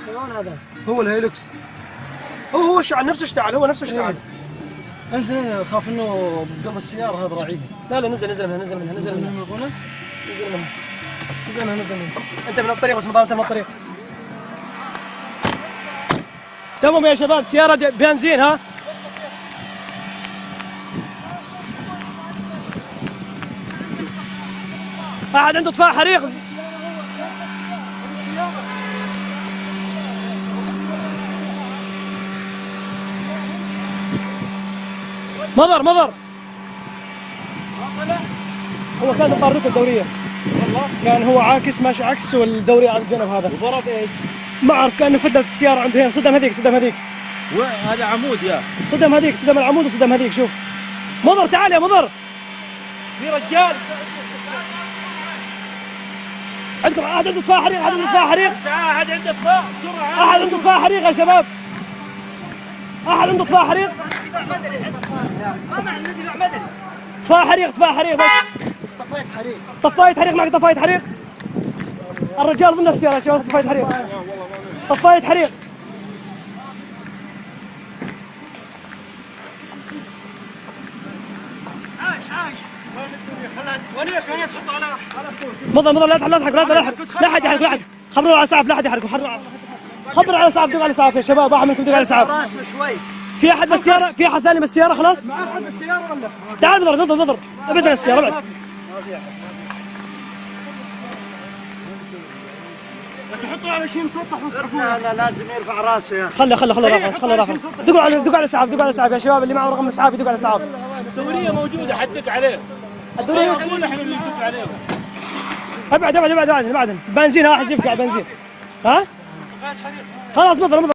حيوان هذا هو الهيلوكس. هو اشتعل نفسه اشتعل هو نفسه اشتعل. انزل خاف انه قبل السياره هذا راعيه. لا نزل منها نزل منها نزل منها نزل منها نزل منها نزل منها. انت من الطريق بس مضام، انت من الطريق. تمام يا شباب، سيارة بنزين ها. أحد عنده طفاء حريق؟ مضر هو كان طارته الدورية والله، كان هو عاكس ماشي عكس والدورية على الجنب هذا. وضرب ايش؟ ما أعرف، كأنه فدت السيارة عنده هنا. صدم هذيك هذا عمود يا صدم هذيك، صدم العمود وصدم هذيك. شوف مضر، تعال يا مضر في رجال. عندكم أحد عنده طفاء حريق؟ أحد عنده طفاء حريق؟ احد عنده طفاء بسرعه. أحد عنده طفاء حريق يا شباب؟ أحد عنده طفاء حريق؟ طفاء حريق بس. طفاية حريق معك طفاية حريق؟ الرجال ضمن السيارة يا شباب. طفاية حريق. عاش ونيف تحطه على مضر لا تحرق لا حد يحرق. خبروا على اسعاف، لا حد يحرق. خبروا على اسعاف، دق على اسعاف يا شباب. واحد منكم دق على اسعاف. في احد بالسيارة؟ في احد ثاني بالسيارة؟ خلاص ما احد بالسياره ولا؟ تعال مضر ابعد عن السيارة، ابعد. بس حطوا على شيء مسطح ونصرفوه. لا لازم يرفع راسه يا اخي. خله رافع. دقوا على اسعاف يا شباب. اللي معه رقم اسعاف يدق على اسعاف. الدوريه موجوده حدك عليه. الدورية احنا اللي ندق عليه. ابعد بنزين. ها حزيفك على بنزين. ها خلاص مضر